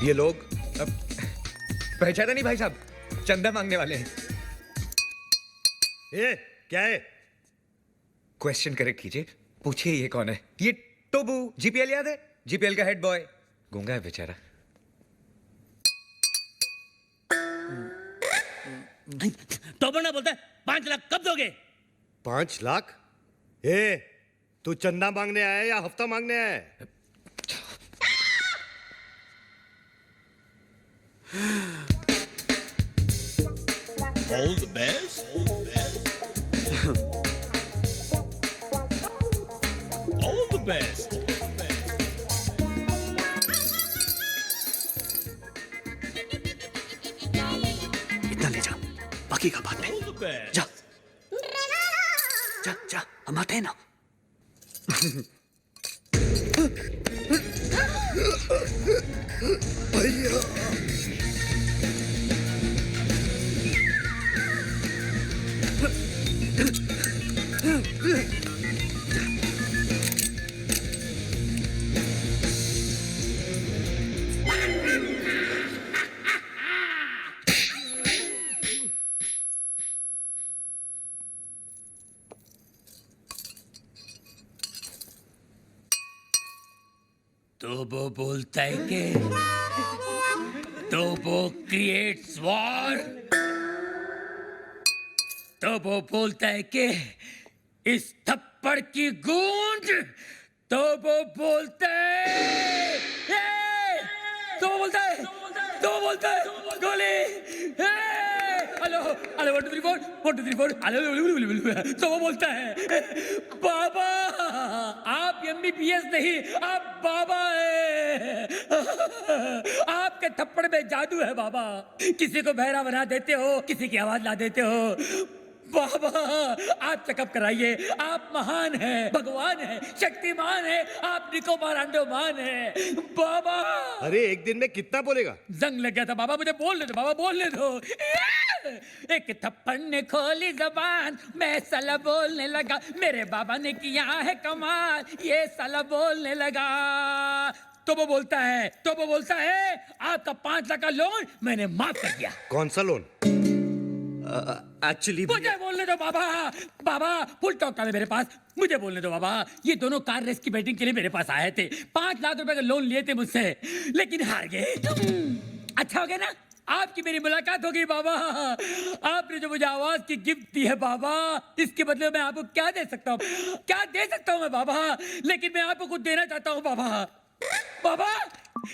ये लोग पहचाना नहीं भाई साहब, चंदा मांगने वाले हैं। ये क्या है? क्वेश्चन करेक्ट कीजिए, पूछिए ये कौन है? ये टोबू, जीपीएल याद है? जीपीएल का हेड बॉय, गूंगा है बेचारा। टोबू ना बोलता है 5 लाख कब दोगे? 5 लाख? तू चंदा मांगने आया या हफ्ता मांगने आया है? All the best. All the best. इतना ले जा, बाकी का बाद में। All the best. जा जा जा, हम आते हैं ना। भैया तो वो बोलता है कि तो वो क्रिएट्स वॉर। तो वो बोलता है कि इस थप्पड़ की गूंज। तो वो बोलता है तो वो बोलता है तो वो बोलता है गोली। Hello hello 1 2 3 4 1 2 3 4 hello. तो वो बोलता है बाबा, आप एमबीबीएस नहीं, आप बाबा है। आपके थप्पड़ में जादू है बाबा। किसी को बहरा बना देते हो, किसी की आवाज ला देते हो। बाबा आप चेकअप कराइए, आप महान हैं, भगवान हैं, शक्तिमान हैं, आप निकोबार अंडोमान हैं बाबा। अरे एक दिन में कितना बोलेगा? जंग लग गया था बाबा, मुझे बोलने दो बाबा, बोलने दो। एक थप्पड़ ने खोली जबान, मैं साला बोलने लगा, मेरे बाबा ने किया है कमाल, ये साला बोलने लगा। तो वो बोलता है आपका 5 लाख का लोन मैंने माफ कर दिया। कौन सा लोन? एक्चुअली मुझे बोलने दो बाबा। बाबा फुल टॉक था मेरे पास, मुझे बोलने दो बाबा। ये दोनों कार रेस की बैटिंग के लिए मेरे पास आए थे, 5 लाख रुपए का लोन लिए थे मुझसे, लेकिन हार गए। अच्छा हो गया ना, आपकी मेरी मुलाकात हो गई बाबा। आपने जो मुझे आवाज की गिफ्ट दी है बाबा, इसके बदले मैं आपको क्या दे सकता हूँ? क्या दे सकता हूँ मैं बाबा? लेकिन मैं आपको कुछ देना चाहता हूँ बाबा। बाबा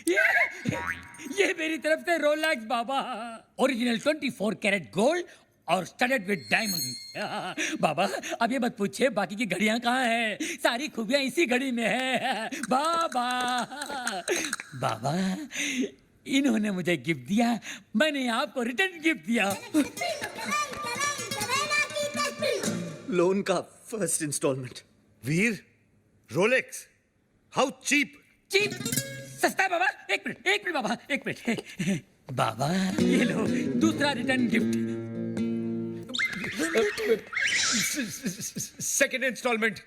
ये मेरी तरफ से रोलेक्स बाबा, ओरिजिनल 24 कैरेट गोल्ड और स्टडेड विद डायमंड। बाबा अब ये मत पूछिए बाकी की घड़ियां कहाँ हैं, सारी खूबियां इसी घड़ी में है बाबा। बाबा इन्होंने मुझे गिफ्ट दिया, मैंने आपको रिटर्न गिफ्ट दिया। लोन का first installment. Veer, Rolex, how cheap? Cheap सस्ता है बाबा। एक मिनट बाबा, एक मिनट। बाबा ये लो दूसरा रिटर्न गिफ्ट। सेकेंड इंस्टॉलमेंट,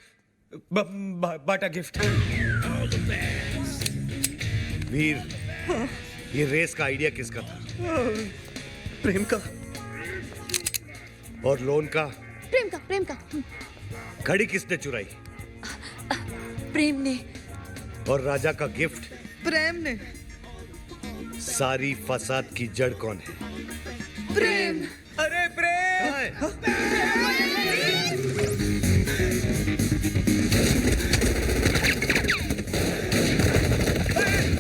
बाटा गिफ्ट। वीर, ये रेस का आइडिया किसका था? प्रेम का। और लोन का? प्रेम का। घड़ी किसने चुराई? प्रेम ने। और राजा का गिफ्ट? प्रेम ने। सारी फसाद की जड़ कौन है? प्रेम। अरे प्रेम!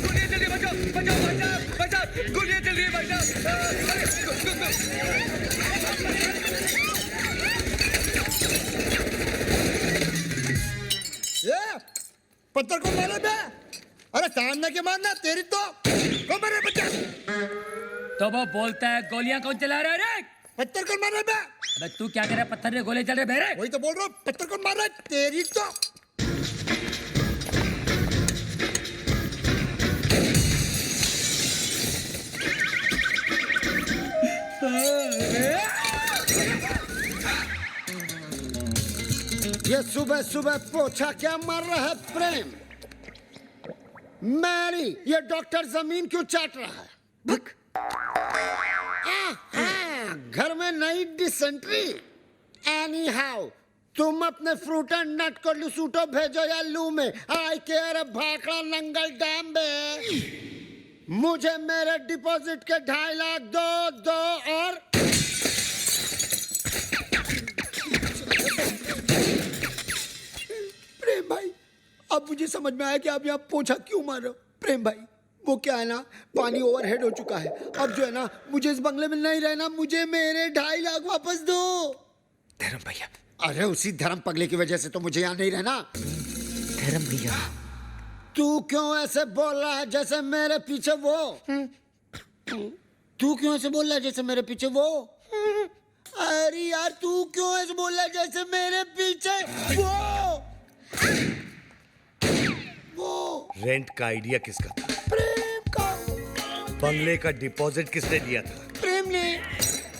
गोलियां चल रही है, बचाओ बचाओ बचाओ बचाओ, गोलियां चल रही है भाई ये पत्थर को मारे बे? अरे सामने के मारना तेरी तो को मारे बच्चा। तो वो बोलता है गोलियां कौन चला रहा है रे? पत्थर को मारे बे? अबे तू क्या कर रहा है? पत्थर में गोले चल रहे बेरे। वही तो बोल रहा हूँ, पत्थर को मार रहा है तेरी तो। ये सुबह सुबह पोछा क्या मार रहा है प्रेम? मैरी, ये डॉक्टर जमीन क्यों चाट रहा है? भक। घर में नई डिसेंट्री। एनी हाउ, तुम अपने फ्रूट एंड नट को लुसूटो भेजो या लू में। आई केयर भाखड़ा नंगल डैम में। मुझे मेरे डिपॉजिट के 2.5 लाख दो और प्रेम भाई, अब मुझे समझ में आया कि आप यहाँ पोछा क्यों मार रहे हो। प्रेम भाई, वो क्या है ना, पानी ओवरहेड हो चुका है। अब जो है ना, मुझे इस बंगले में नहीं रहना। मुझे मेरे 2.5 लाख वापस दो। धर्म भैया, अरे उसी धर्म पगले की वजह से तो मुझे यहाँ नहीं रहना। धर्म भैया, तू क्यों ऐसे बोल रहा है जैसे मेरे पीछे वो? तू क्यों ऐसे बोल रहा है जैसे मेरे पीछे वो? अरे यार, तू क्यों ऐसे बोल रहा है जैसे मेरे पीछे वो? रेंट का आइडिया किसका था? प्रेम का। बंगले का डिपॉजिट किसने दिया था? प्रेम ने।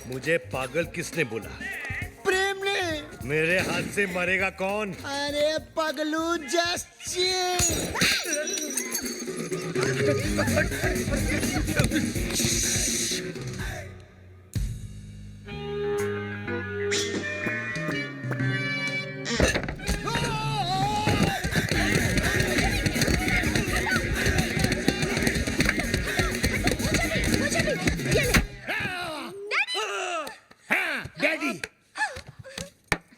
मुझे पागल किसने बोला? प्रेम ने। मेरे हाथ से मरेगा कौन? अरे पगलू, जस्ट चिल। डैडी,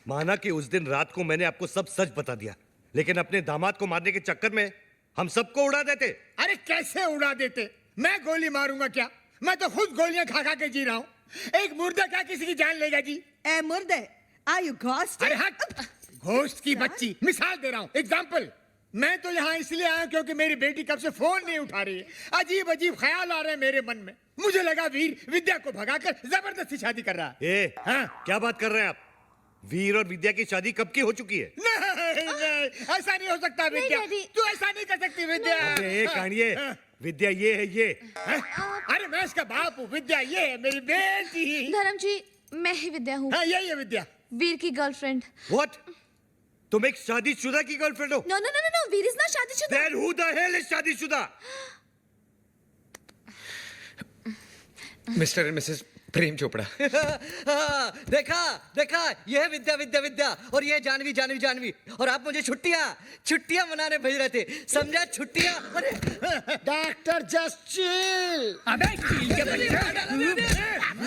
माना कि उस दिन रात को मैंने आपको सब सच बता दिया, लेकिन अपने दामाद को मारने के चक्कर में हम सबको उड़ा देते। अरे कैसे उड़ा देते? मैं गोली मारूंगा क्या? मैं तो खुद गोलियां खा खा के जी रहा हूँ। एक मुर्दा क्या किसी की जान लेगा जी? ए मुर्दे, आर यू घोस्ट? अरे हट, घोस्ट की बच्ची। मिसाल दे रहा हूँ, एग्जाम्पल। मैं तो यहाँ इसलिए आया क्योंकि मेरी बेटी कब से फोन नहीं उठा रही है। अजीब अजीब ख्याल आ रहे हैं मेरे मन में। मुझे लगा वीर विद्या को भगाकर जबरदस्ती शादी कर रहा है। हाँ? क्या बात कर रहे हैं आप? वीर और विद्या की शादी कब की हो चुकी है? नहीं, ऐसा नहीं हो सकता विद्या। डैडी। तू ऐसा नहीं कर सकती विद्या। अरे कहानिए, विद्या ये है ये। अरे मैं इसका बाप हूँ, विद्या ये है मेरी बेटी। धर्म जी, मैं ही विद्या हूँ, हाँ यही है विद्या। वीर की गर्लफ्रेंड। What? तुम एक शादीशुदा की गर्लफ्रेंड हो? No no no no, Veer is not शादीशुदा। Then who the hell is शादीशुदा? Mr and Mrs Prem Chopra. देखा देखा, ये है विद्या विद्या विद्या, और ये जानवी जानवी जानवी, और आप मुझे छुट्टियां मनाने भेज रहे थे, समझा? छुट्टियां। अरे डॉक्टर, जस्ट चिल। अबे चील के बच्चा।